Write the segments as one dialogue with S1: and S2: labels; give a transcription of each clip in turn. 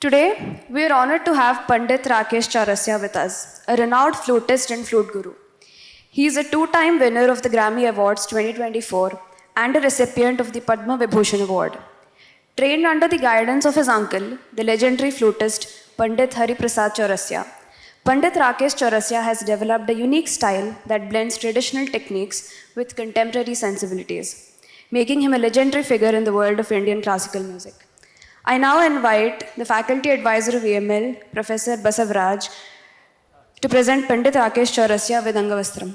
S1: Today, we are honored to have Pandit Rakesh Chaurasia with us, a renowned flutist and flute guru. He is a two-time winner of the Grammy Awards 2024 and a recipient of the Padma Vibhushan Award. Trained under the guidance of his uncle, the legendary flutist Pandit Hari Prasad Chaurasia, Pandit Rakesh Chaurasia has developed a unique style that blends traditional techniques with contemporary sensibilities, making him a legendary figure in the world of Indian classical music. I now invite the Faculty Advisor of EML, Professor Basavaraj, to present Pandit Rakesh Chaurasia with Angavastram.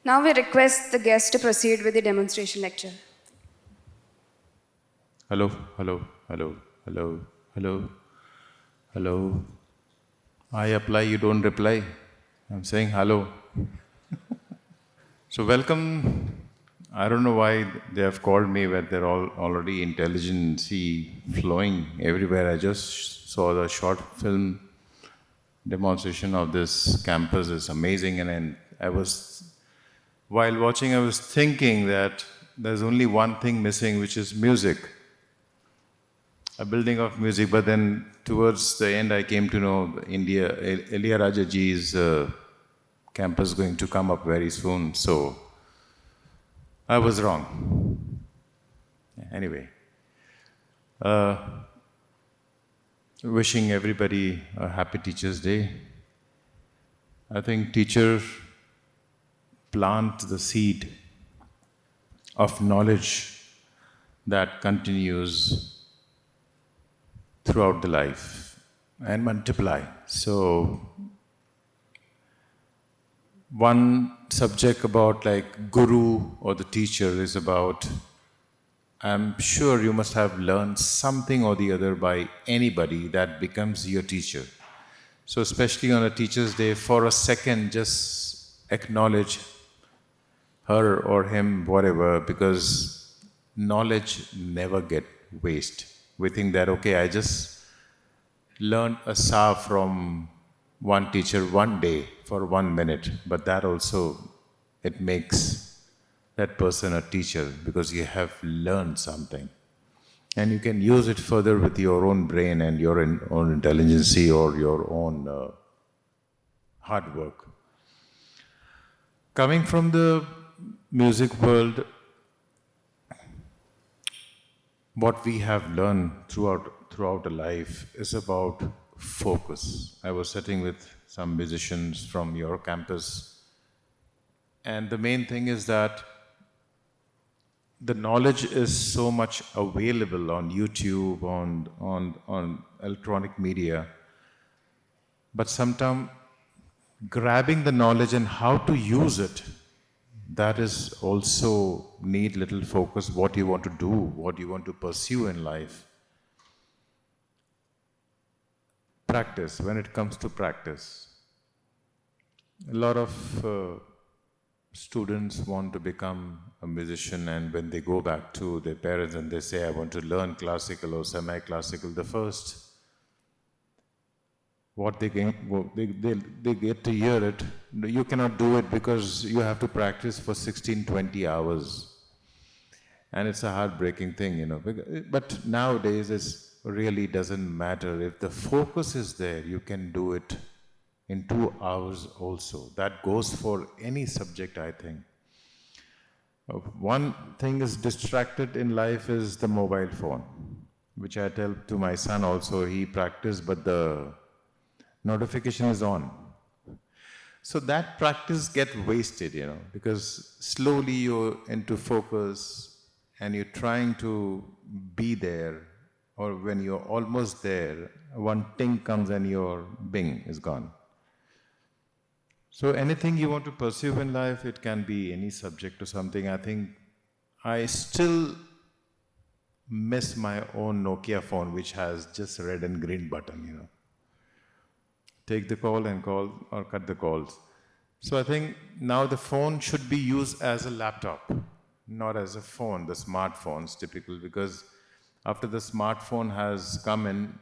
S1: Now we request the guest to proceed with the demonstration lecture.
S2: Hello, hello, hello, hello, hello, hello. I apply, you don't reply. I'm saying hello. So welcome. I don't know why they have called me when they're all already intelligently flowing everywhere. I just saw the short film demonstration of this campus. It's amazing, and while watching, I was thinking that there's only one thing missing, which is music. A building of music, but then towards the end I came to know Elia Rajaji's campus going to come up very soon, so I was wrong. Anyway, wishing everybody a happy Teachers' Day. I think teachers plant the seed of knowledge that continues throughout the life and multiply. So, one subject about like guru or the teacher is about, I'm sure you must have learned something or the other by anybody that becomes your teacher. So especially on a Teacher's Day, for a second just acknowledge her or him, whatever, because knowledge never get waste. We think that, okay, I just learned a sa from one teacher one day for 1 minute, but that also, it makes that person a teacher because you have learned something. And you can use it further with your own brain and your own intelligence or your own hard work. Coming from the music world, what we have learned throughout a life is about focus. I was sitting with some musicians from your campus, and the main thing is that the knowledge is so much available on YouTube, on electronic media, but sometimes grabbing the knowledge and how to use it, that is also need little focus, what you want to do, what you want to pursue in life. Practice, when it comes to practice. A lot of students want to become a musician, and when they go back to their parents and they say, I want to learn classical or semi-classical, the first, what they get to hear it, you cannot do it because you have to practice for 16-20 hours. And it's a heartbreaking thing, you know. But nowadays, it really doesn't matter. If the focus is there, you can do it in 2 hours also. That goes for any subject, I think. One thing is distracted in life is the mobile phone, which I tell to my son also. He practiced, but the notification is on. So that practice gets wasted, you know, because slowly you're into focus and you're trying to be there, or when you're almost there, one ting comes and your bing is gone. So anything you want to pursue in life, it can be any subject or something. I think I still miss my own Nokia phone, which has just red and green button, you know. Take the call and call or cut the calls. So I think now the phone should be used as a laptop, not as a phone, the smartphones typical, because after the smartphone has come in,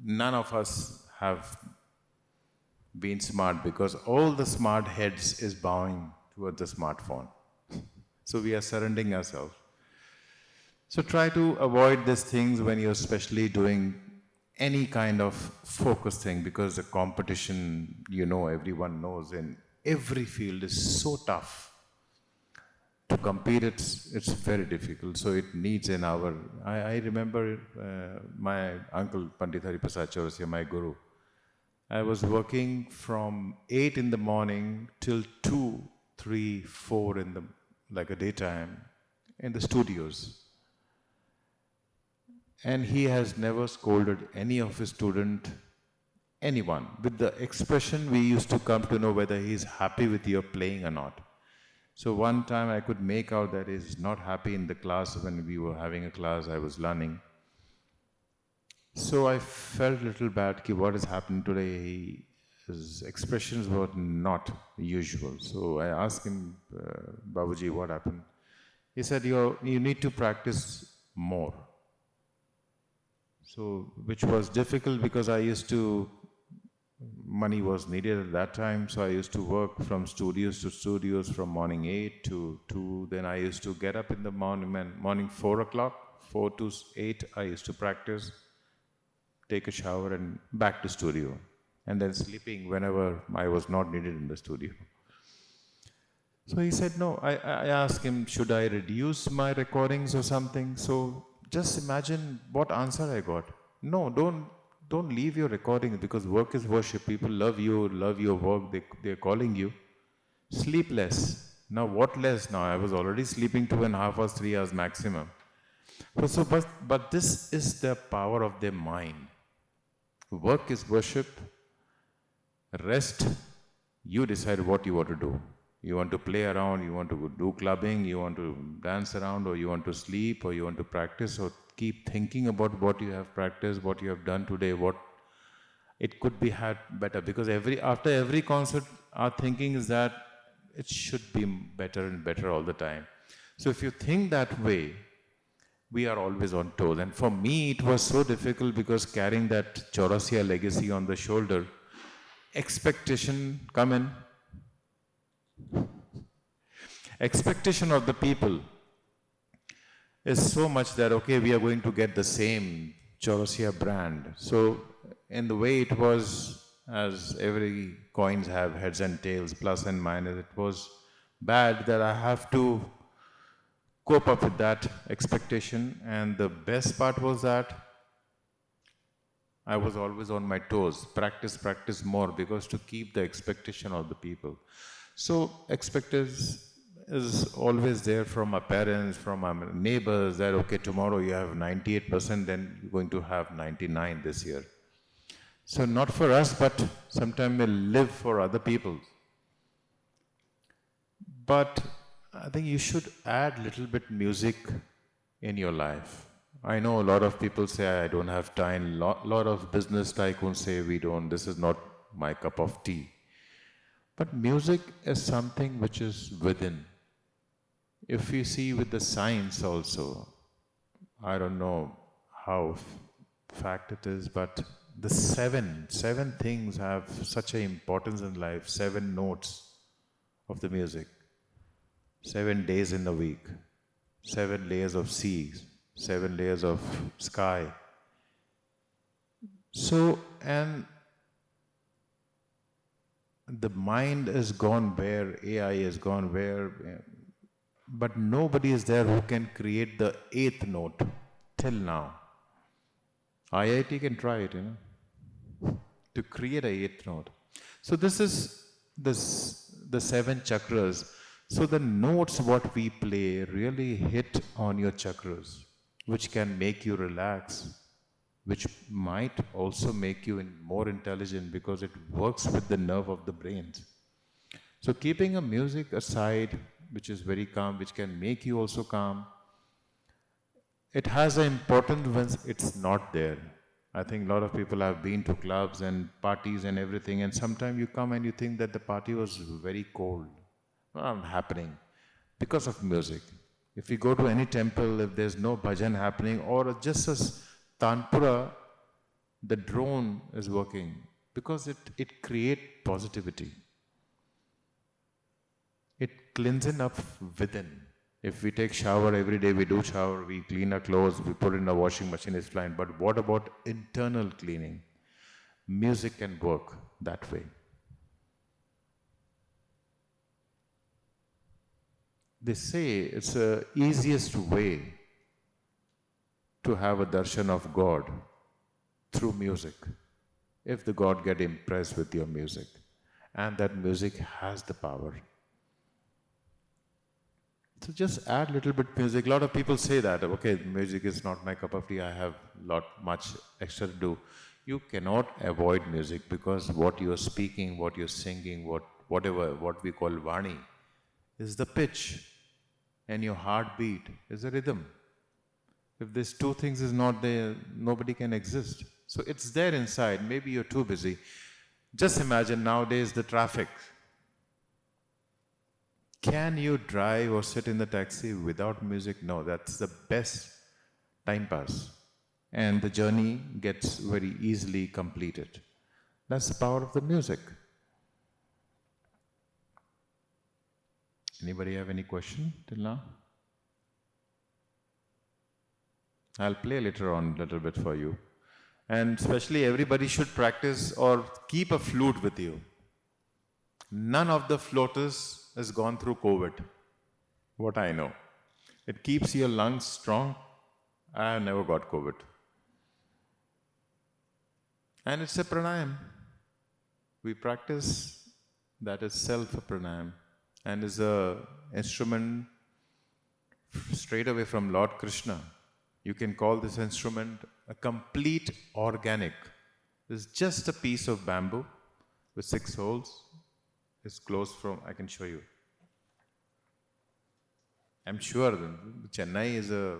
S2: none of us have been smart because all the smart heads is bowing towards the smartphone. So we are surrendering ourselves. So try to avoid these things when you're especially doing any kind of focus thing, because the competition, everyone knows in every field is so tough. To compete, it's very difficult. So it needs an hour. I remember my uncle Pandit Rakesh Chaurasia, my guru. I was working from 8 in the morning till 2, 3, 4 in the like a daytime in the studios. And he has never scolded any of his student, anyone. With the expression, we used to come to know whether he's happy with your playing or not. So one time I could make out that he's not happy in the class when we were having a class, I was learning. So I felt a little bad, ki what is happening today? His expressions were not usual. So I asked him, Babuji, what happened? He said, you need to practice more. So, which was difficult because money was needed at that time, so I used to work from studios to studios from morning 8 to 2. Then I used to get up in the morning 4 o'clock, 4 to 8, I used to practice, take a shower and back to studio. And then sleeping whenever I was not needed in the studio. So he said, no, I asked him, should I reduce my recordings or something? So just imagine what answer I got. No, don't leave your recordings because work is worship. People love you, love your work, they're calling you. Sleep less. Now what less now? I was already sleeping 2.5 hours, 3 hours maximum. But this is the power of the mind. Work is worship. Rest, you decide what you want to do. You want to play around, you want to do clubbing, you want to dance around, or you want to sleep, or you want to practice, or keep thinking about what you have practiced, what you have done today, what it could be had better. Because after every concert, our thinking is that it should be better and better all the time. So if you think that way, we are always on toes. And for me, it was so difficult because carrying that Chaurasia legacy on the shoulder, expectation come in. Expectation of the people is so much that, okay, we are going to get the same Chaurasia brand. So in the way it was, as every coins have heads and tails, plus and minus, it was bad that I have to cope up with that expectation. And the best part was that I was always on my toes, practice more, because to keep the expectation of the people. So expectation is always there from our parents, from our neighbors, that okay, tomorrow you have 98%, then you're going to have 99 this year. So not for us, but sometimes we live for other people. But I think you should add little bit music in your life. I know a lot of people say, I don't have time. Lot of business tycoons say, this is not my cup of tea. But music is something which is within. If you see with the science also, I don't know how fact it is, but the seven things have such an importance in life, 7 notes of the music, 7 days in the week, 7 layers of seas, 7 layers of sky. So, and the mind is gone where, AI is gone where, but nobody is there who can create the 8th note till now. IIT can try it, to create a 8th note. So this is the 7 chakras. So the notes what we play really hit on your chakras, which can make you relax, which might also make you more intelligent because it works with the nerve of the brains. So keeping a music aside, which is very calm, which can make you also calm, it has an importance when it's not there. I think a lot of people have been to clubs and parties and everything, and sometimes you come and you think that the party was very cold. Not happening because of music. If you go to any temple, if there's no bhajan happening, or just as Tanpura, the drone is working because it creates positivity. It cleansing up within. If we take shower every day, we do shower, we clean our clothes, we put in a washing machine, it's fine. But what about internal cleaning? Music can work that way. They say it's the easiest way to have a darshan of God through music. If the God get impressed with your music, and that music has the power. So just add little bit music. A lot of people say that, okay, music is not my cup of tea, I have much extra to do. You cannot avoid music because what you are speaking, what you're singing, what we call vani, is the pitch, and your heartbeat is the rhythm. If these two things is not there, nobody can exist. So it's there inside. Maybe you're too busy. Just imagine nowadays the traffic. Can you drive or sit in the taxi without music? No, that's the best time pass. And the journey gets very easily completed. That's the power of the music. Anybody have any question till now? I'll play later on a little bit for you. And especially everybody should practice or keep a flute with you. None of the floaters has gone through COVID, what I know. It keeps your lungs strong. I have never got COVID. And it's a pranayam. We practice that itself a pranayam and is a instrument straight away from Lord Krishna. You can call this instrument a complete organic. It's just a piece of bamboo with 6 holes. It's closed from, I can show you. I'm sure Chennai is a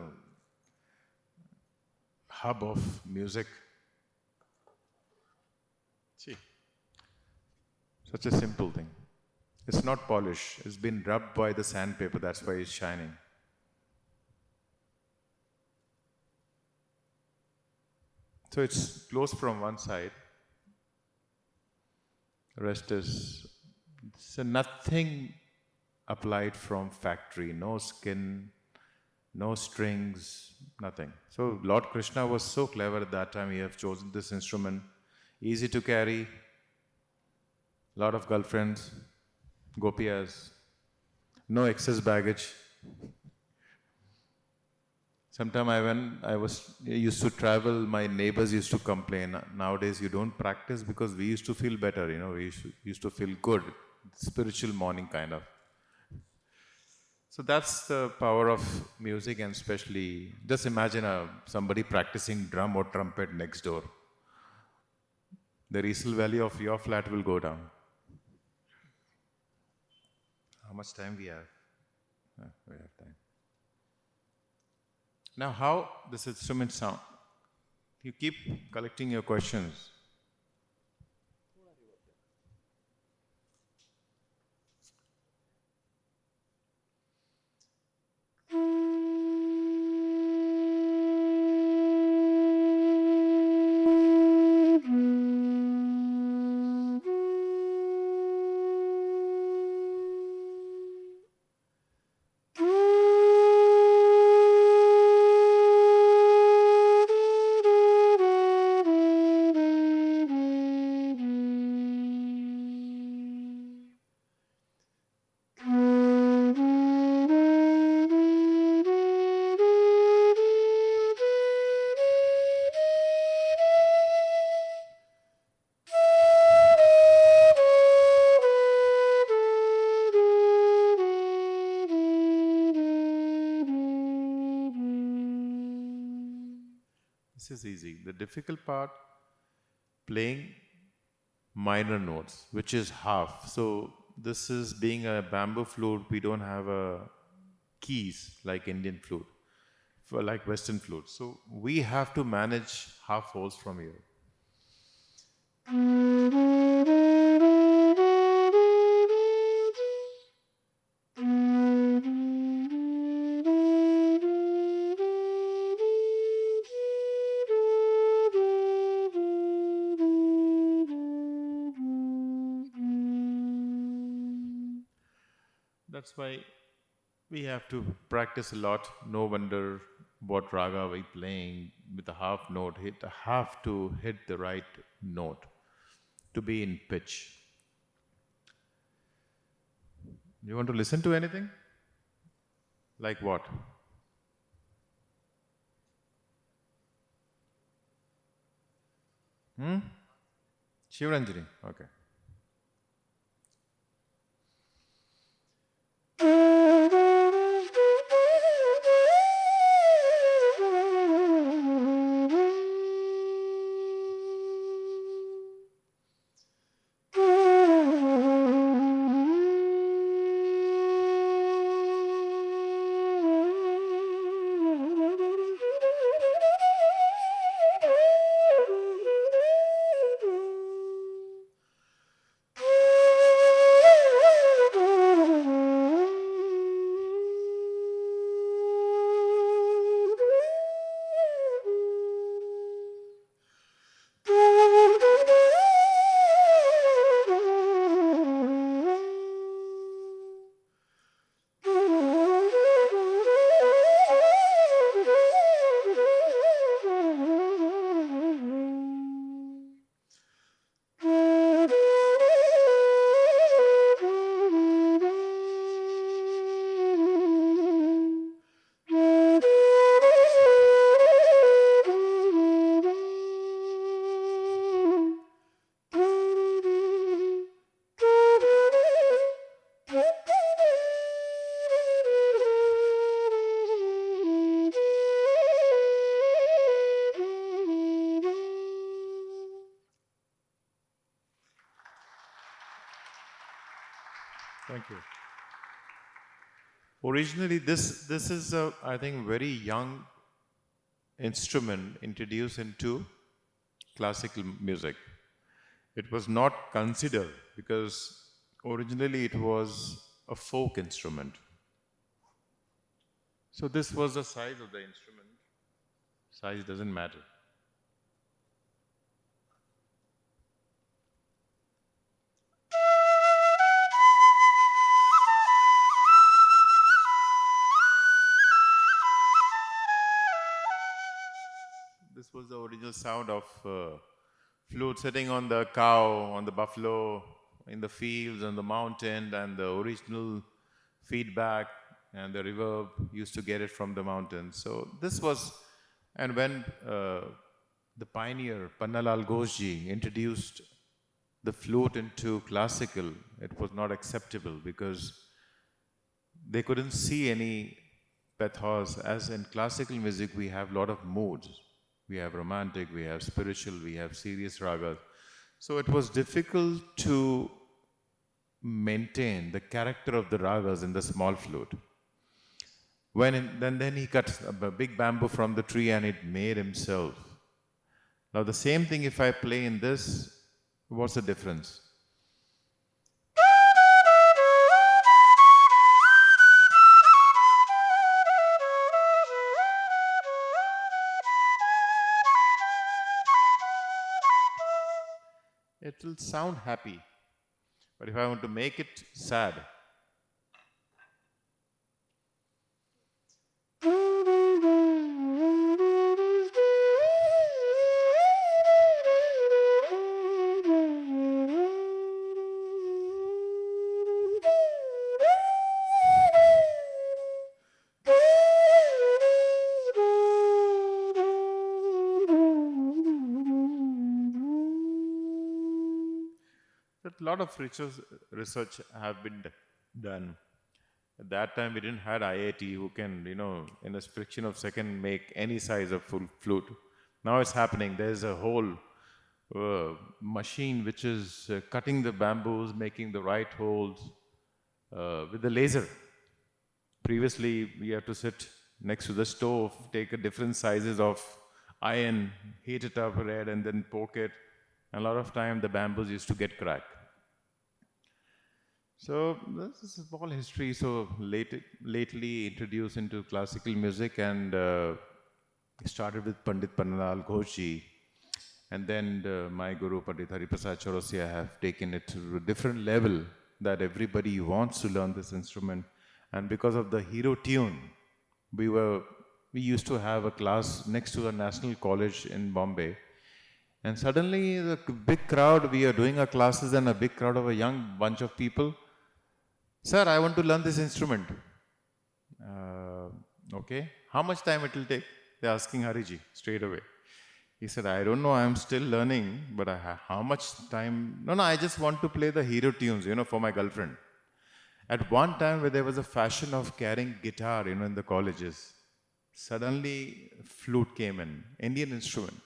S2: hub of music. See, such a simple thing. It's not polished. It's been rubbed by the sandpaper, that's why it's shining. So it's closed from one side. The rest is so nothing applied from factory, no skin, no strings, nothing. So Lord Krishna was so clever at that time, he have chosen this instrument, easy to carry, lot of girlfriends, gopiyas, no excess baggage. Sometime when I used to travel, my neighbors used to complain. Nowadays, you don't practice because we used to feel better, we used to feel good, spiritual morning kind of. So that's the power of music, and especially, just imagine somebody practicing drum or trumpet next door. The resale value of your flat will go down. How much time we have? We have time. Now, how this instrument sound? You keep collecting your questions. This is easy. The difficult part, playing minor notes, which is half. So this is being a bamboo flute, we don't have keys like Indian flute. for like Western flute. So we have to manage half holes from here. That's why we have to practice a lot. No wonder what raga are we playing with a half note. Have to hit the right note to be in pitch. You want to listen to anything? Like what? Shivaranjani. Okay. Thank you. Originally, this is a, I think, very young instrument introduced into classical music. It was not considered because originally it was a folk instrument. So this was the size of the instrument. Size doesn't matter. This was the original sound of flute sitting on the cow, on the buffalo, in the fields, on the mountain, and the original feedback and the reverb used to get it from the mountain. So this was, and when the pioneer Pannalal Ghoshji introduced the flute into classical, it was not acceptable because they couldn't see any pathos. As in classical music, we have a lot of moods. We have romantic, we have spiritual, we have serious ragas. So it was difficult to maintain the character of the ragas in the small flute. Then he cut a big bamboo from the tree and it made himself. Now the same thing if I play in this, what's the difference? It will sound happy. But if I want to make it sad, a lot of research have been done. At that time, we didn't have IIT who can, in a fraction of a second, make any size of full flute. Now it's happening. There's a whole machine which is cutting the bamboos, making the right holes with the laser. Previously, we had to sit next to the stove, take a different sizes of iron, heat it up red, and then poke it. And a lot of time the bamboos used to get cracked. So this is all history. So lately introduced into classical music and started with Pandit Pannalal Ghoshji. And then my guru Pandit Rakesh Chaurasia have taken it to a different level that everybody wants to learn this instrument. And because of the hero tune, we used to have a class next to a national college in Bombay. And suddenly the big crowd, we are doing our classes and a big crowd of a young bunch of people. Sir, I want to learn this instrument. Okay, how much time it will take? They're asking Hariji straight away. He said, I don't know, I'm still learning, but how much time? No, I just want to play the hero tunes, for my girlfriend. At one time where there was a fashion of carrying guitar, in the colleges, suddenly flute came in, Indian instrument.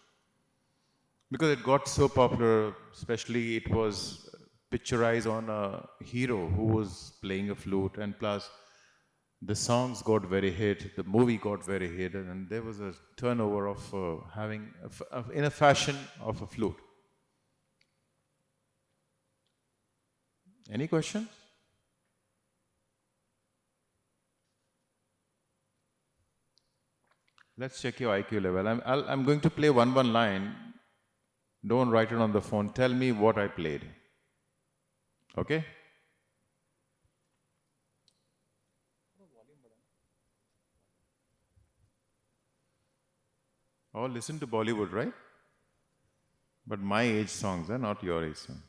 S2: Because it got so popular, especially it was picturized on a hero who was playing a flute, and plus the songs got very hit, the movie got very hit, and there was a turnover of having, in a fashion of a flute. Any questions? Let's check your IQ level. I'm going to play one line. Don't write it on the phone. Tell me what I played. Okay? All listen to Bollywood, right? But my age songs are not your age songs.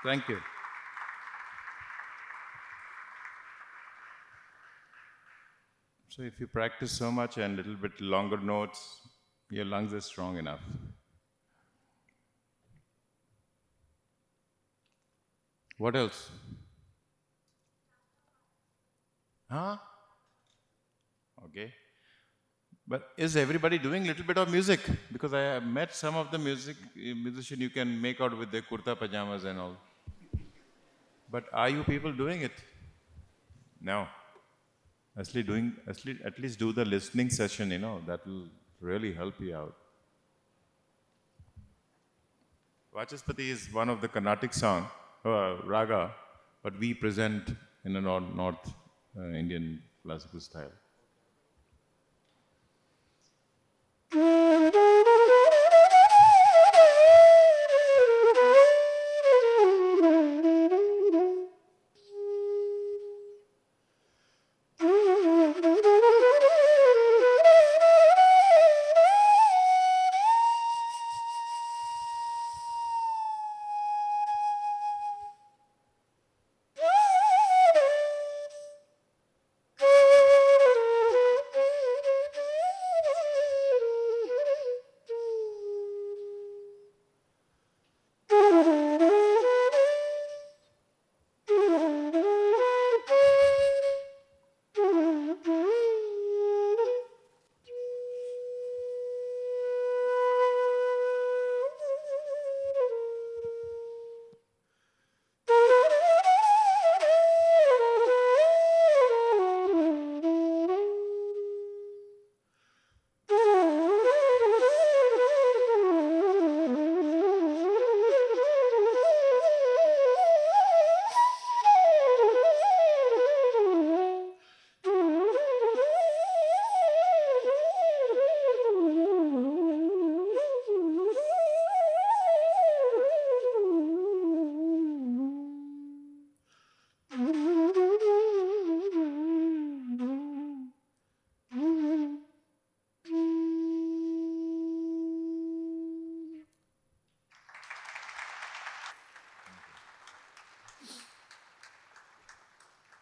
S2: Thank you. So if you practice so much and a little bit longer notes, your lungs are strong enough. What else? Huh? Okay. But is everybody doing a little bit of music? Because I have met some of the musician you can make out with their kurta pajamas and all. But are you people doing it? No. At least do the listening session, that will really help you out. Vachaspati is one of the Carnatic song, raga, but we present in a North Indian classical style.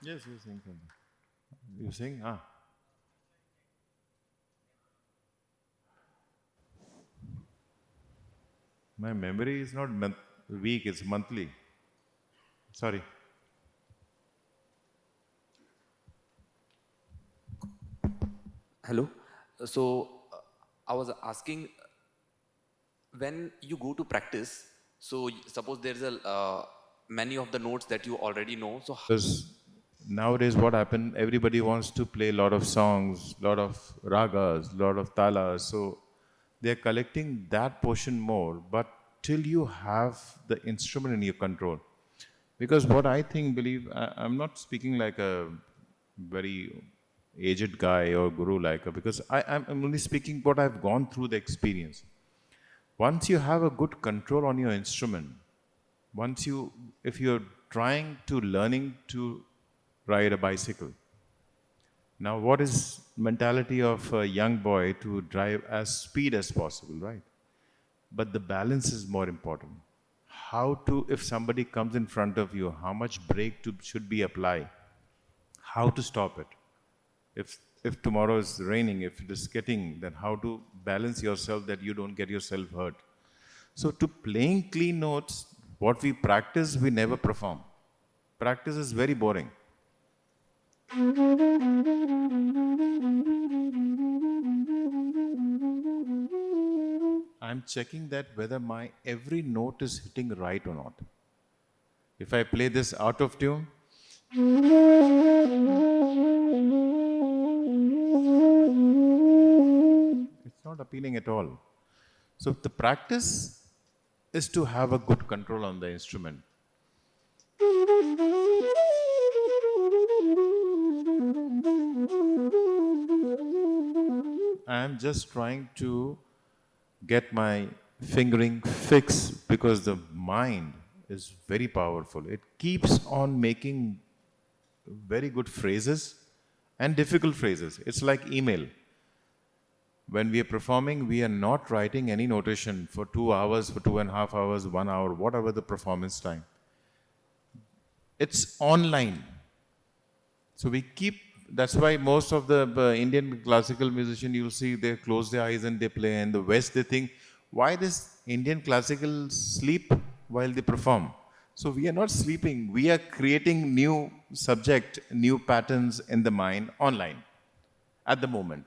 S2: Yes, you sing something. You sing? My memory is not weak, it's monthly. Sorry.
S3: Hello. So I was asking, when you go to practice, so suppose there's many of the notes that you already know. So
S2: Because nowadays what happened, everybody wants to play a lot of songs, lot of ragas, lot of talas. So they're collecting that portion more, but till you have the instrument in your control. Because what I I'm not speaking like a very aged guy or guru because I'm only speaking what I've gone through the experience. Once you have a good control on your instrument, if you're trying to learning to ride a bicycle, now what is mentality of a young boy to drive as speed as possible, right? But the balance is more important. If somebody comes in front of you, how much should be applied? How to stop it? If tomorrow is raining, if it is getting, then how to balance yourself that you don't get yourself hurt. So to playing clean notes, what we practice, we never perform. Practice is very boring. I'm checking that whether my every note is hitting right or not. If I play this out of tune, it's not appealing at all. So the practice is to have a good control on the instrument. I'm just trying to get my fingering fixed because the mind is very powerful. It keeps on making very good phrases and difficult phrases. It's like email. When we are performing, we are not writing any notation for 2 hours, for 2.5 hours, 1 hour, whatever the performance time. It's online. So we keep, that's why most of the Indian classical musician, you'll see they close their eyes and they play. In the West, they think, why this Indian classical sleep while they perform? So we are not sleeping. We are creating new subject, new patterns in the mind online at the moment.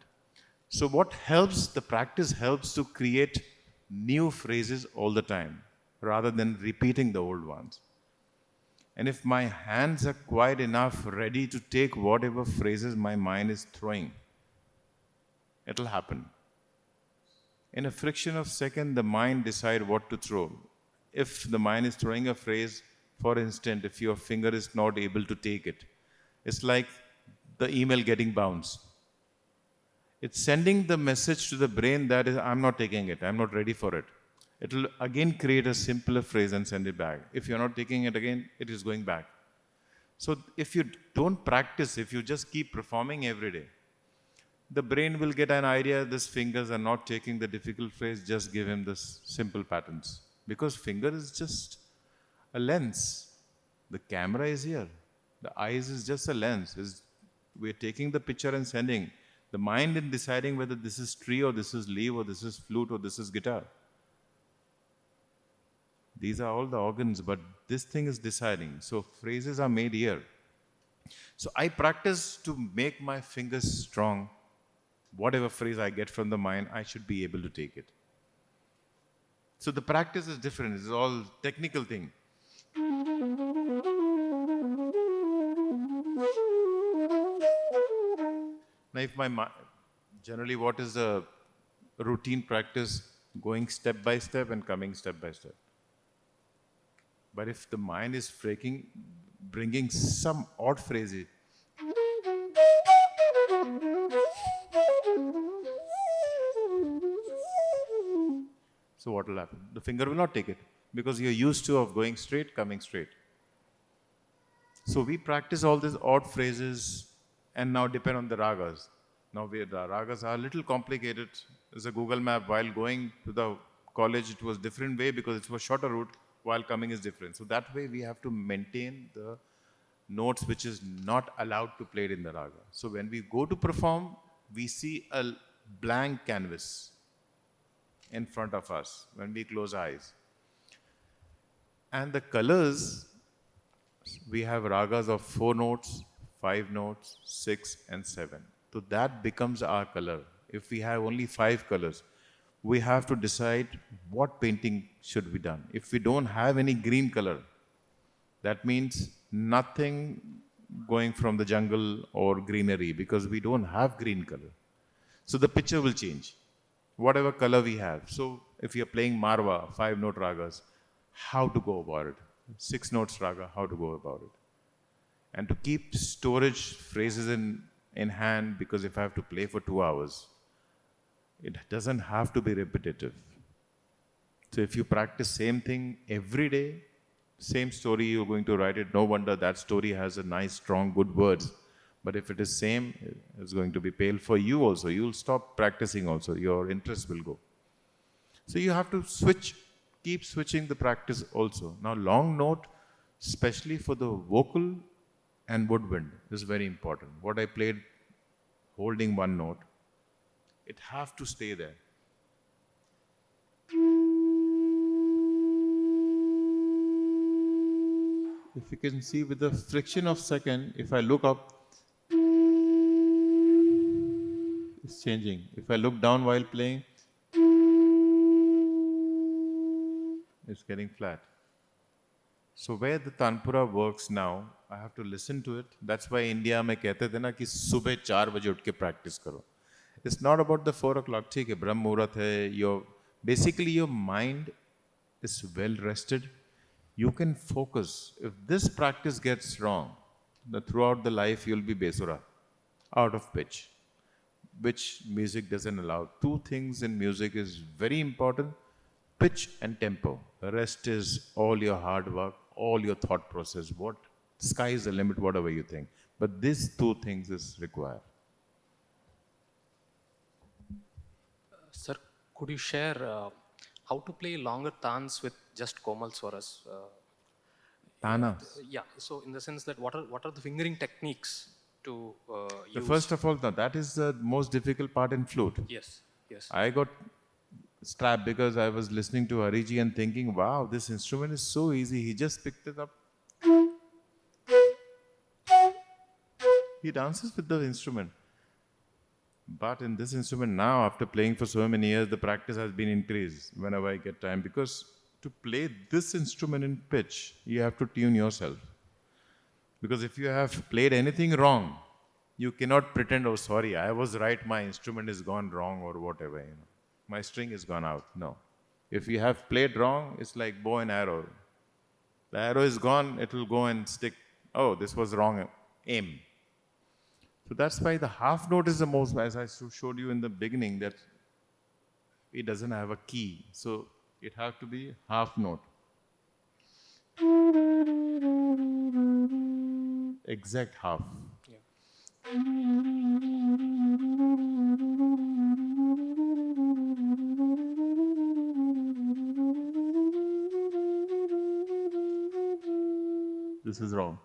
S2: So what helps, the practice helps to create new phrases all the time rather than repeating the old ones. And if my hands are quiet enough, ready to take whatever phrases my mind is throwing, it'll happen. In a friction of second, the mind decide what to throw. If the mind is throwing a phrase, for instance, if your finger is not able to take it, it's like the email getting bounced. It's sending the message to the brain that is, I'm not taking it, I'm not ready for it. It will again create a simpler phrase and send it back. If you're not taking it again, it is going back. So if you don't practice, if you just keep performing every day, the brain will get an idea these fingers are not taking the difficult phrase, just give him this simple patterns. Because finger is just a lens. The camera is here. The eyes is just a lens. We're taking the picture and sending. The mind in deciding whether this is tree or this is leaf or this is flute or this is guitar. These are all the organs, but this thing is deciding. So phrases are made here. So I practice to make my fingers strong. Whatever phrase I get from the mind, I should be able to take it. So the practice is different. It's all technical thing. Now, if generally, what is the routine practice? Going step by step and coming step by step. But if the mind is bringing some odd phrases, so what will happen? The finger will not take it because you're used to of going straight, coming straight. So we practice all these odd phrases and now depend on the ragas. Now the ragas are a little complicated. There's a Google map. While going to the college, it was different way because it was shorter route. While coming is different. So that way we have to maintain the notes which is not allowed to play it in the raga. So when we go to perform, we see a blank canvas in front of us when we close eyes. And the colors, we have ragas of 4 notes, 5 notes, 6 and 7. So that becomes our color. If we have only 5 colors, we have to decide what painting should be done. If we don't have any green color, that means nothing going from the jungle or greenery because we don't have green color. So the picture will change, whatever color we have. So if you're playing Marwa, 5-note ragas, how to go about it? 6 notes raga, how to go about it? And to keep storage phrases in hand, because if I have to play for 2 hours, it doesn't have to be repetitive. So if you practice same thing every day, same story you're going to write it, no wonder that story has a nice, strong, good words. But if it is same, it's going to be pale for you also. You'll stop practicing also. Your interest will go. So you have to keep switching the practice also. Now long note, especially for the vocal and woodwind, is very important. What I played holding one note, it have to stay there. If you can see with the friction of second, if I look up, it's changing. If I look down while playing, it's getting flat. So where the Tanpura works now, I have to listen to it. That's why India में कहते थे ना कि सुबह 4 बजे उठ के practice करो. It's not about the 4 o'clock. ठीक है, ब्रह्म मुहूर्त है. Basically your mind is well rested. You can focus. If this practice gets wrong, throughout the life you'll be besura, out of pitch, which music doesn't allow. 2 things in music is very important: pitch and tempo. The rest is all your hard work, all your thought process. Sky is the limit, whatever you think. But these 2 things is required.
S4: Sir, could you share how to play longer tans with just Komal Swaras?
S2: Tana.
S4: Yeah. So in the sense that what are the fingering techniques to
S2: The
S4: use?
S2: first of all, that is the most difficult part in flute.
S4: Yes. Yes.
S2: I got strapped because I was listening to Hariji and thinking, wow, this instrument is so easy. He just picked it up. He dances with the instrument. But in this instrument now, after playing for so many years, the practice has been increased whenever I get time. Because to play this instrument in pitch, you have to tune yourself. Because if you have played anything wrong, you cannot pretend, oh, sorry, I was right, my instrument is gone wrong or whatever. My string is gone out. No. If you have played wrong, it's like bow and arrow. The arrow is gone, it will go and stick. Oh, this was wrong aim. So that's why the half note is the most, as I showed you in the beginning, that it doesn't have a key. So it has to be half note. Exact half.
S4: Yeah.
S2: This is wrong.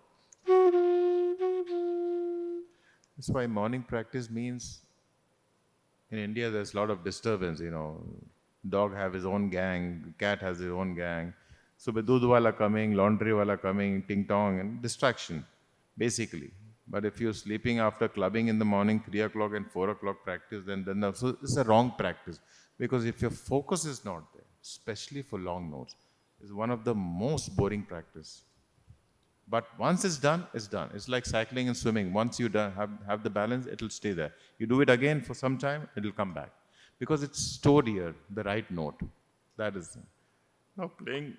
S2: That's why morning practice means in India there's a lot of disturbance, Dog have his own gang, cat has his own gang. So the doodh wala coming, laundry wala coming, ting tong, and distraction, basically. But if you're sleeping after clubbing in the morning, 3 o'clock and 4 o'clock practice, then so it's a wrong practice. Because if your focus is not there, especially for long notes, it's one of the most boring practice. But once it's done, it's done. It's like cycling and swimming. Once you have the balance, it'll stay there. You do it again for some time, it'll come back. Because it's stored here, the right note. That is. Now playing.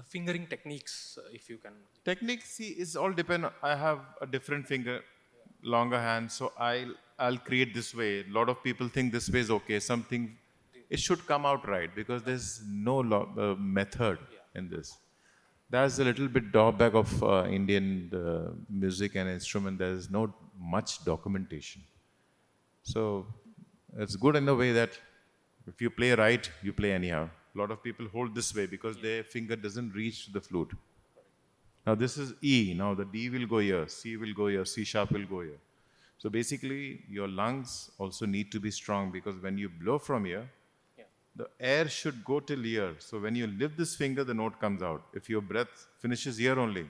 S4: Fingering techniques, if you can.
S2: Technique, see, is all depend. I have a different finger, longer hand, so I'll create this way. A lot of people think this way is okay. Something, it should come out right because there's no method in this. That's a little bit drawback of Indian music and instrument. There is not much documentation. So it's good in the way that if you play right, you play anyhow. A lot of people hold this way because their finger doesn't reach to the flute. Now this is E. Now the D will go here, C will go here, C sharp will go here. So basically your lungs also need to be strong because when you blow from here, the air should go till here. So when you lift this finger, the note comes out. If your breath finishes here only,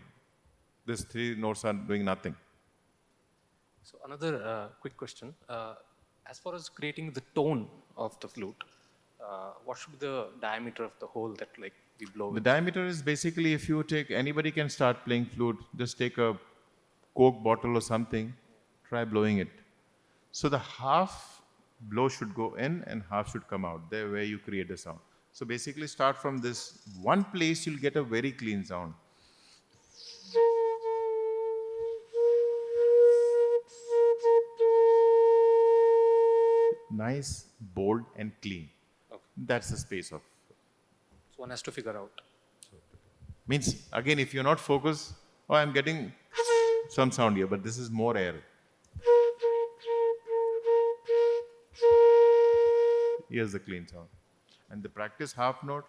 S2: these 3 notes are doing nothing.
S4: So another quick question. As far as creating the tone of the flute, what should be the diameter of the hole that we blow
S2: The
S4: with?
S2: diameter is basically if you take, anybody can start playing flute, just take a Coke bottle or something, try blowing it. So the half blow should go in and half should come out, there where you create the sound. So basically start from this one place, you'll get a very clean sound. Nice, bold and clean.
S4: Okay.
S2: That's the space of.
S4: So one has to figure out.
S2: Means, again, if you're not focused, oh, I'm getting some sound here, but this is more air. Here's the clean sound. And the practice half note.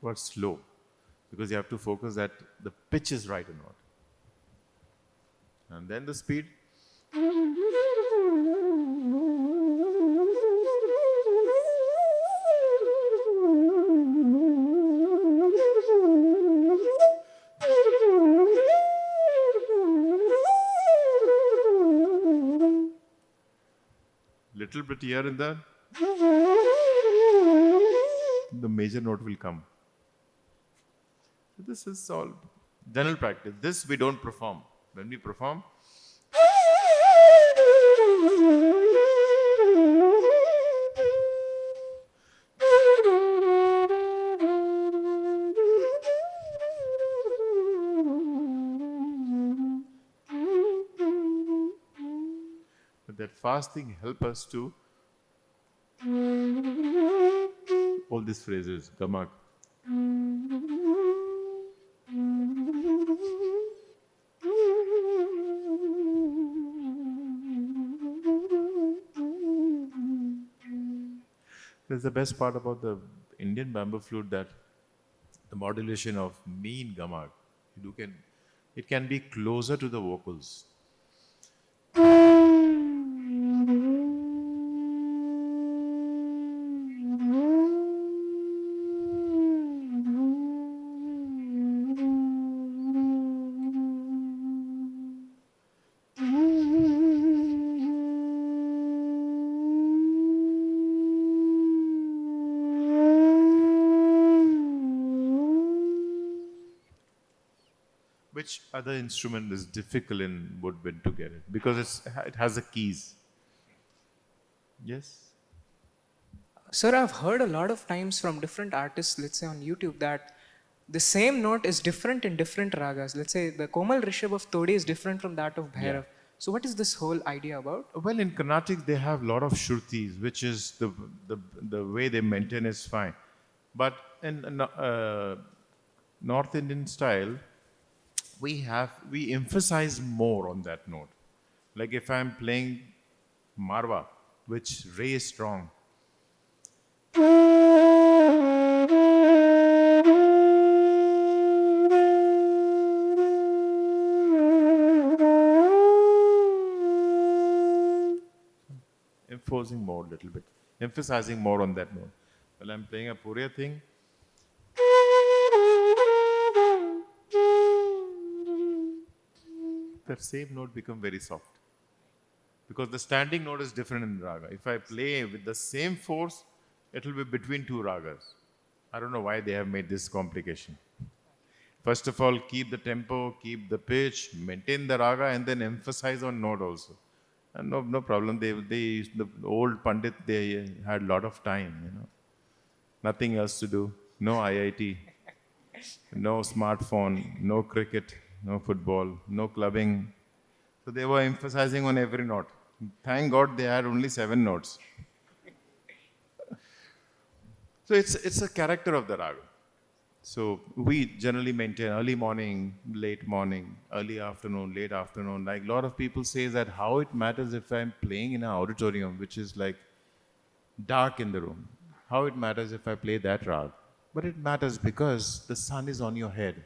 S2: But slow, because you have to focus that the pitch is right or not. And then the speed. Little bit here and there, the major note will come. So this is all general practice. This we don't perform. When we perform, but that fast thing help us to all these phrases, gamak. That's the best part about the Indian bamboo flute, that the modulation of mean gamak, it can be closer to the vocals. Which other instrument is difficult in woodwind to get it? Because it has the keys. Yes?
S5: Sir, I've heard a lot of times from different artists, let's say on YouTube, that the same note is different in different ragas. Let's say the Komal Rishabh of Todi is different from that of Bhairav.
S2: Yeah.
S5: So what is this whole idea about?
S2: Well, in Carnatic, they have a lot of shrutis, which is the way they maintain is fine. But in North Indian style, we emphasize more on that note. Like if I'm playing Marwa, which Re is strong, enforcing more a little bit, emphasizing more on that note. Well, I'm playing a Puriya thing. That same note become very soft. Because the standing note is different in raga. If I play with the same force, it will be between two ragas. I don't know why they have made this complication. First of all, keep the tempo, keep the pitch, maintain the raga, and then emphasize on note also. And no problem. The old Pandit, they had a lot of time, Nothing else to do. No IIT, no smartphone, no cricket, no football, no clubbing. So they were emphasizing on every note. Thank God they had only 7 notes. So it's a character of the raga. So we generally maintain early morning, late morning, early afternoon, late afternoon. Like a lot of people say that how it matters if I'm playing in an auditorium, which is like dark in the room. How it matters if I play that rag. But it matters because the sun is on your head.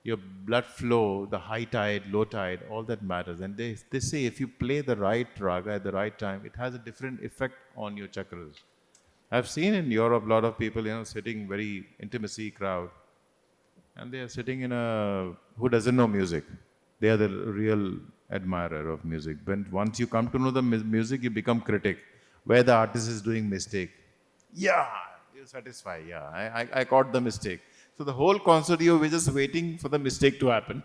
S2: Your blood flow, the high tide, low tide, all that matters. And they say if you play the right raga at the right time, it has a different effect on your chakras. I've seen in Europe a lot of people, sitting very intimacy crowd. And they are sitting who doesn't know music. They are the real admirer of music. When once you come to know the music, you become critic. Where the artist is doing mistake. Yeah, you're satisfied. Yeah, I caught the mistake. So the whole concert, you're just waiting for the mistake to happen.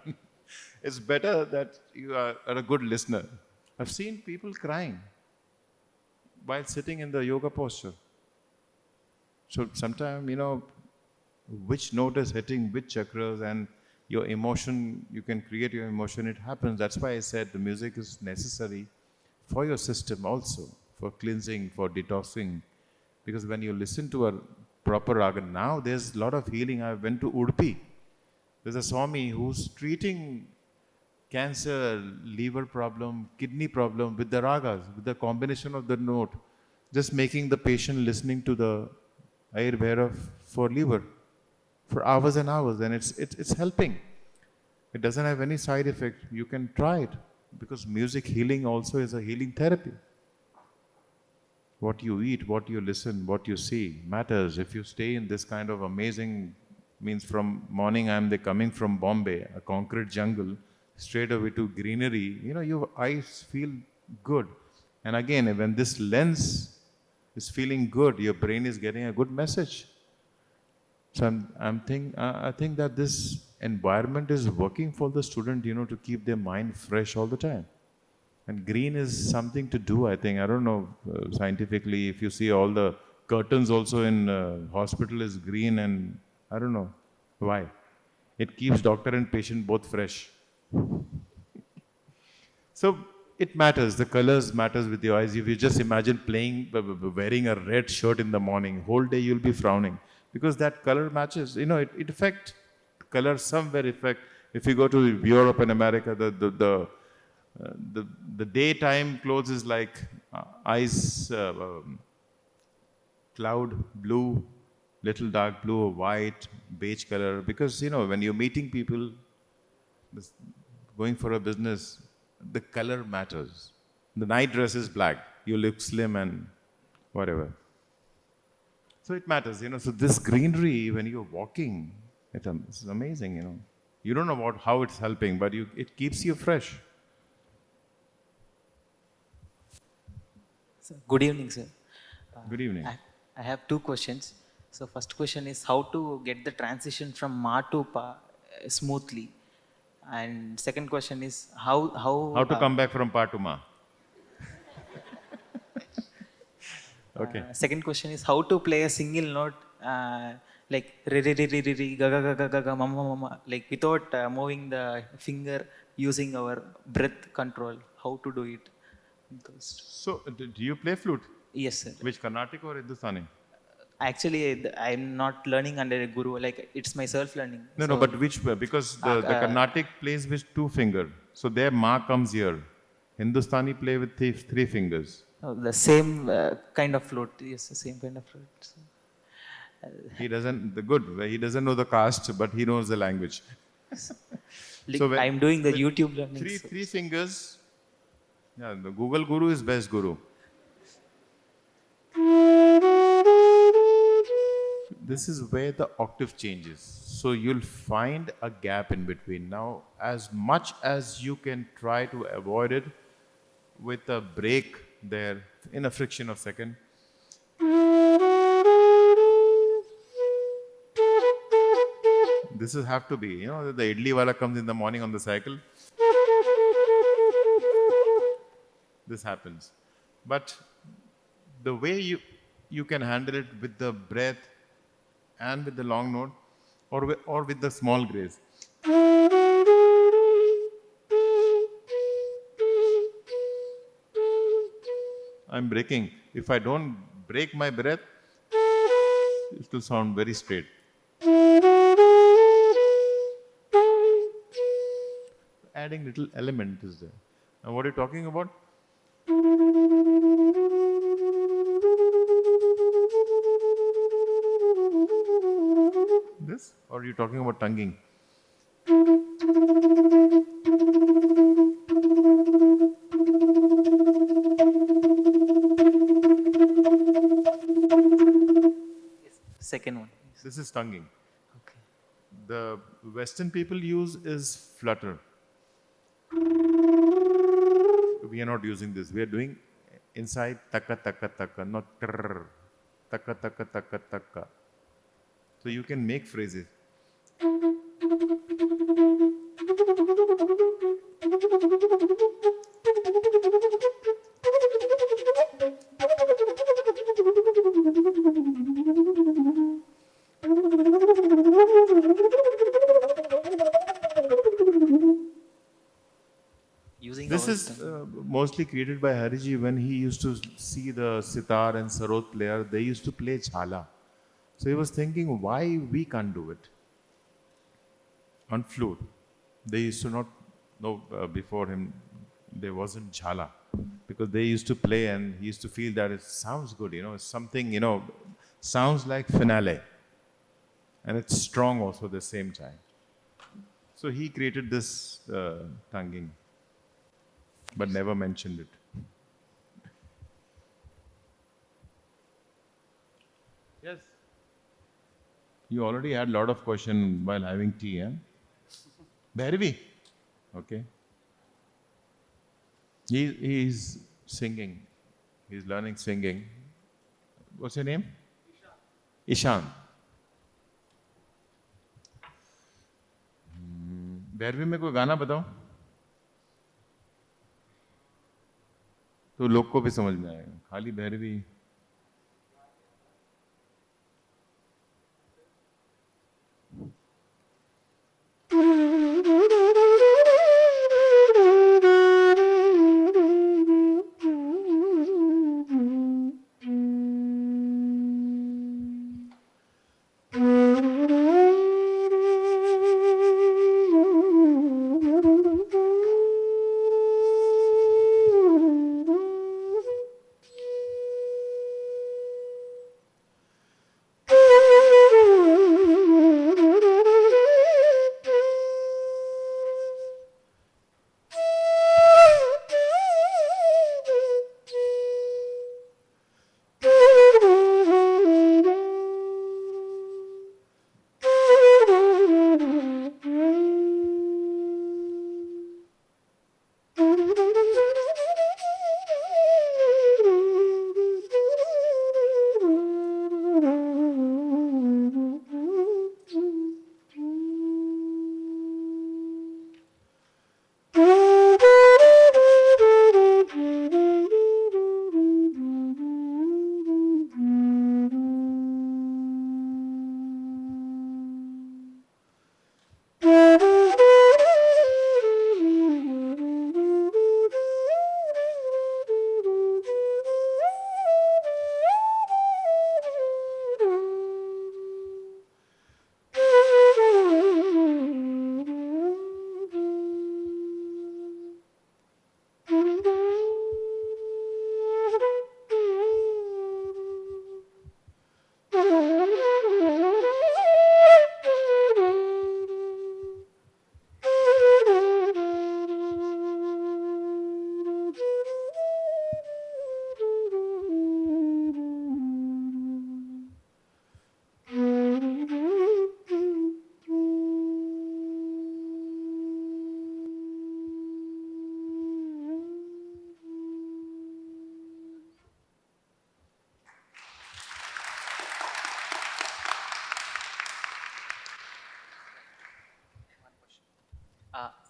S2: It's better that you are a good listener. I've seen people crying while sitting in the yoga posture. So sometimes, which note is hitting which chakras and your emotion, you can create your emotion, it happens. That's why I said the music is necessary for your system also, for cleansing, for detoxing. Because when you listen to a proper raga, now there's a lot of healing. I went to Udupi. There's a Swami who's treating cancer, liver problem, kidney problem with the ragas, with the combination of the note, just making the patient listening to the Ayur Bhairav for liver for hours and hours, and it's helping. It doesn't have any side effect. You can try it because music healing also is a healing therapy. What you eat, what you listen, what you see matters. If you stay in this kind of amazing, means from morning coming from Bombay, a concrete jungle, straight away to greenery, your eyes feel good. And again, when this lens is feeling good, your brain is getting a good message. So I think that this environment is working for the student, to keep their mind fresh all the time. And green is something to do, I think. I don't know scientifically, if you see all the curtains also in hospital is green, and I don't know why. It keeps doctor and patient both fresh. So it matters. The colors matters with your eyes. If you just imagine wearing a red shirt in the morning, whole day you'll be frowning because that color matches. It affects color somewhere effect. If you go to Europe and America, the daytime clothes is like ice cloud blue, little dark blue, or white, beige color. Because, when you're meeting people, this- going for a business, the color matters. The night dress is black. You look slim and whatever. So it matters, So this greenery, when you're walking, it's amazing, You don't know how it's helping, but it keeps you fresh.
S6: So, good evening, sir.
S2: Good evening.
S6: I have two questions. So, first question is how to get the transition from ma to pa smoothly, and second question is
S2: How to come back from pa to ma? Okay.
S6: Second question is how to play a single note like re re re re re re ga ga ga ga ga ga ma ma ma ma, like without moving the finger, using our breath control. How to do it? Those.
S2: So, do you play flute?
S6: Yes, sir.
S2: Which Carnatic or Hindustani?
S6: Actually, I'm not learning under a guru. Like it's my self-learning.
S2: No, but which? Because the Carnatic plays with 2 fingers. So there ma comes here. Hindustani play with three fingers.
S6: The same kind of flute. Yes, the same kind of flute. So,
S2: He doesn't know the caste, but he knows the language.
S6: like, I'm doing the YouTube learning.
S2: Three fingers. Yeah, the Google Guru is best guru. This is where the octave changes. So you'll find a gap in between. Now, as much as you can try to avoid it with a break there in a fraction of a second. This is have to be, the idli wala comes in the morning on the cycle. This happens. But the way you can handle it with the breath and with the long note or with the small grace. I'm breaking. If I don't break my breath, it will sound very straight. Adding little element is there. Now what are you talking about? This? Or are you talking about tonguing?
S6: Second one.
S2: This is tonguing.
S6: Okay.
S2: The Western people use is flutter. We are not using this. We are doing inside taka taka taka, not trrr. Taka taka taka taka. So you can make phrases.
S6: Using
S2: This
S6: our
S2: is mostly created by Hariji when he used to see the sitar and sarod player. They used to play jhala. So he was thinking, why we can't do it on flute? They used to not know before him there wasn't jhala because they used to play and he used to feel that it sounds good, it's something, sounds like finale and it's strong also at the same time. So he created this tonguing but never mentioned it. Yes. You already had a lot of questions while having tea, eh? Bhairavi? Okay. He's singing. He's learning singing. What's your name? Ishan. Bhairavi में कोई गाना बताओ तो लोग को भी समझ में आएगा खाली Bhairavi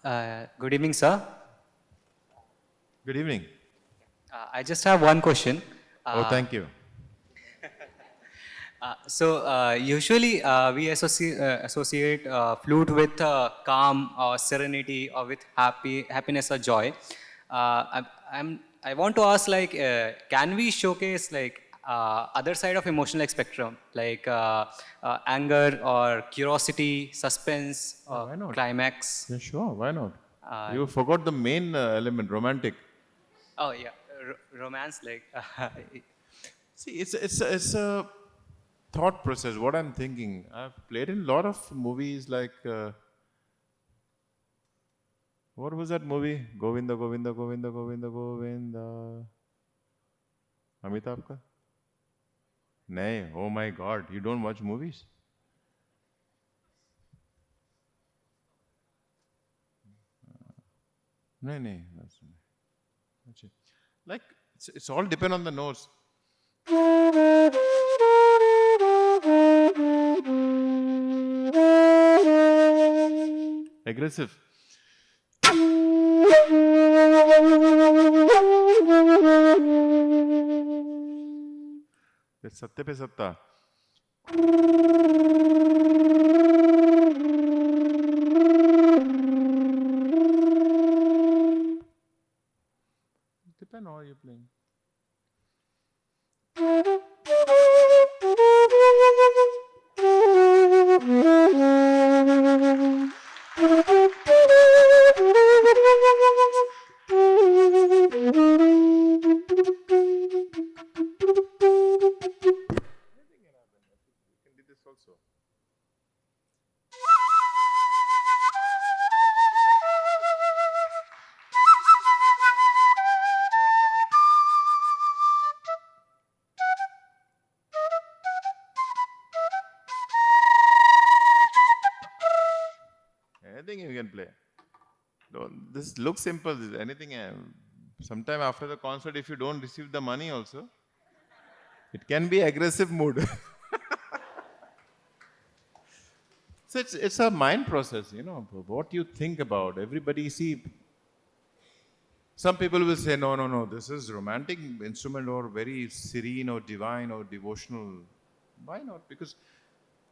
S7: Good evening, sir.
S2: Good evening.
S7: I just have one question.
S2: Oh, thank you.
S7: Usually we associate flute with calm or serenity or with happiness or joy. I want to ask, like, can we showcase like other side of emotional spectrum, like anger or curiosity, suspense or
S2: why not?
S7: climax?
S2: Yeah, sure. Why not? You forgot the main element, romantic.
S7: Oh yeah, romance, like.
S2: See, it's a thought process. What I'm thinking, I've played in a lot of movies like what was that movie? Govinda, Govinda, Govinda, Govinda, Govinda. Amitabh ka? Nay, oh my God, you don't watch movies? No, no, that's it. Like it's all depend on the notes. Aggressive. That's satte pe satta. Depend on how you're playing. Also. Anything you can play. Don't, this looks simple. Anything. Sometime after the concert, if you don't receive the money also, it can be aggressive mood. So it's a mind process, you know, what you think about. Everybody see, some people will say, no, no, no, this is romantic instrument or very serene or divine or devotional. Why not? Because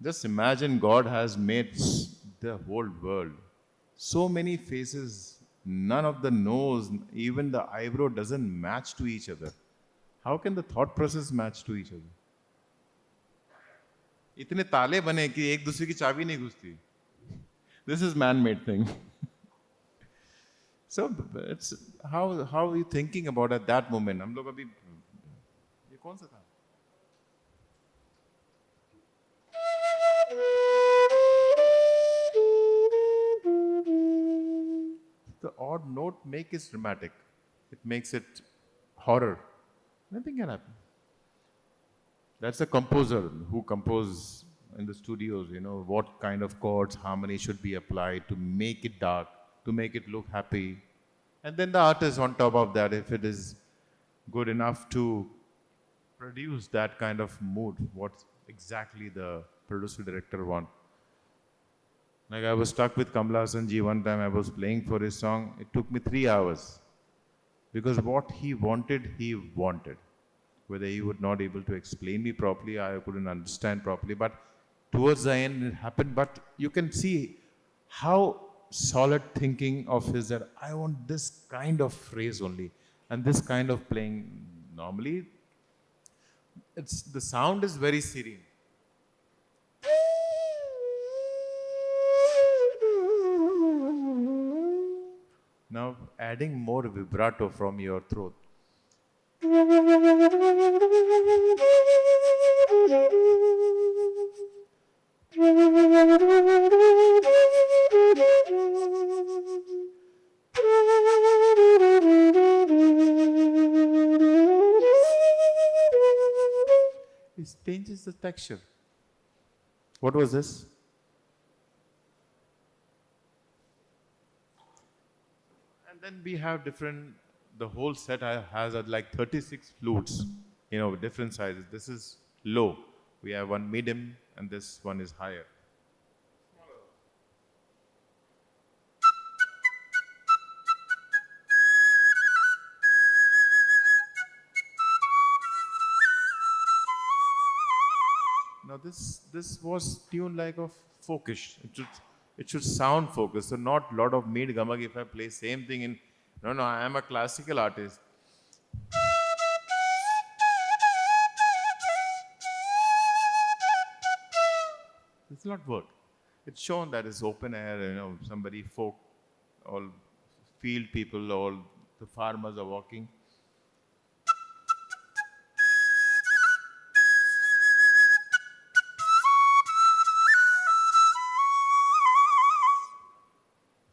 S2: just imagine God has made the whole world. So many faces, none of the nose, even the eyebrow doesn't match to each other. How can the thought process match to each other? इतने ताले बने कि एक दूसरे की चाबी नहीं घुसती. This is man-made thing. So it's how are you thinking about at that moment? हम लोग अभी ये कौन सा था? The odd note make it dramatic. It makes it horror. Nothing can happen. That's the composer who composes in the studios, you know, what kind of chords, harmony should be applied to make it dark, to make it look happy. And then the artist on top of that, if it is good enough to produce that kind of mood, what exactly the producer director want. Like I was stuck with Kamala Hassan ji one time, I was playing for his song, it took me 3 hours. Because what he wanted, he wanted. Whether he would not able to explain me properly, I couldn't understand properly, but towards the end it happened. But you can see how solid thinking of his that I want this kind of phrase only and this kind of playing. Normally, the sound is very serene. Now adding more vibrato from your throat. It changes the texture. What was this? And then we have different, the whole set has like 36 flutes, you know, different sizes. This is low. We have one medium and this one is higher. this was tuned like a folkish. It should sound focused. So not lot of mid gamag if I play same thing in. No, I am a classical artist. It's not work. It's shown that it's open air, somebody folk, all field people, all the farmers are walking.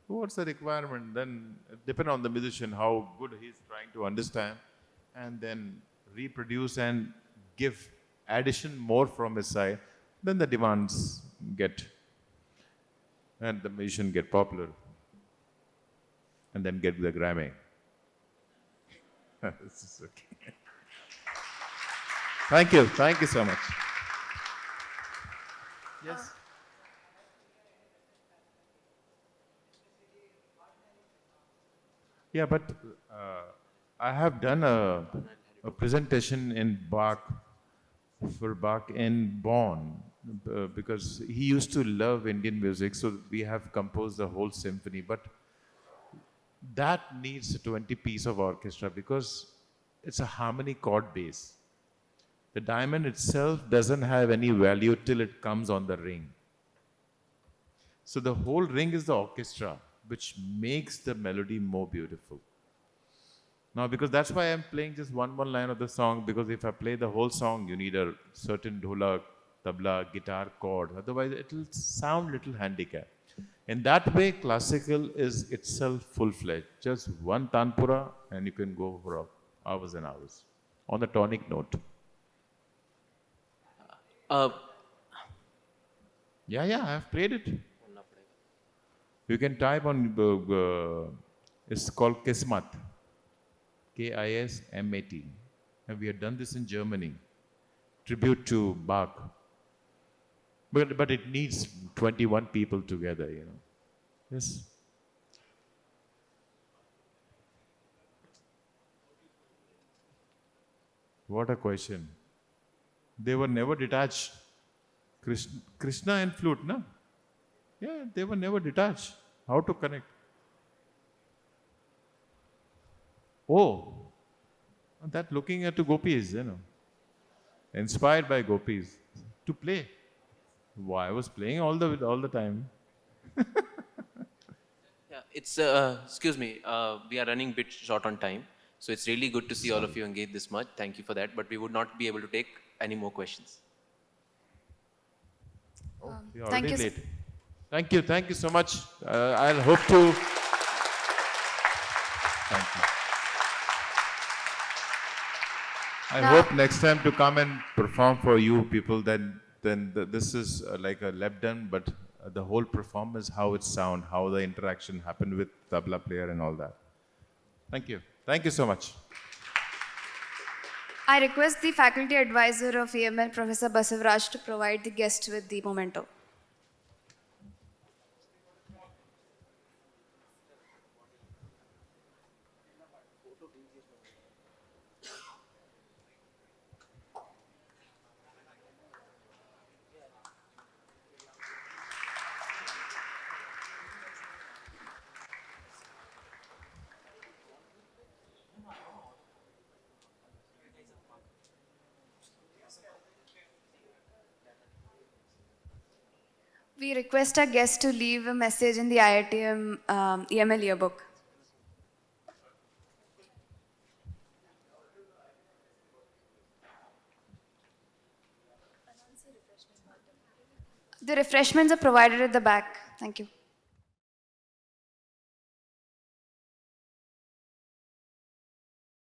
S2: What's the requirement? Then depend on the musician how good he's trying to understand, and then reproduce and give addition more from his side. Then the demands get, and the musician get popular, and then get the Grammy. This is okay. Thank you so much. Yes. Yeah, but I have done a presentation in for Bach in Bonn because he used to love Indian music, so we have composed the whole symphony. But that needs a 20-piece of orchestra because it's a harmony chord base. The diamond itself doesn't have any value till it comes on the ring. So the whole ring is the orchestra, which makes the melody more beautiful. Now, because that's why I'm playing just one line of the song, because if I play the whole song, you need a certain dholak, tabla, guitar chord. Otherwise, it'll sound little handicapped. In that way, classical is itself full-fledged. Just one tanpura, and you can go for hours and hours on the tonic note. Yeah, I have played it. You can type on, it's called Kismat, Kismat. And we have done this in Germany, tribute to Bach. But it needs 21 people together, Yes. What a question. They were never detached. Krishna and flute, no? Yeah, they were never detached. How to connect? Oh, that looking at the gopis, inspired by gopis to play. Why I was playing all the time.
S8: Yeah, it's excuse me. We are running a bit short on time, so it's really good to see all of you engage this much. Thank you for that. But we would not be able to take any more questions.
S2: Oh, we are
S1: thank
S2: already
S1: you,
S2: late. Thank you so much. I'll hope to. Thank you. I hope next time to come and perform for you people. Then this is like a lap done, but the whole performance, how it sound, how the interaction happened with tabla player and all that. Thank you. Thank you so much.
S1: I request the faculty advisor of EML, Professor Basavaraj, to provide the guest with the memento. We request our guest to leave a message in the IIT EML yearbook. The refreshments are provided at the back. Thank you.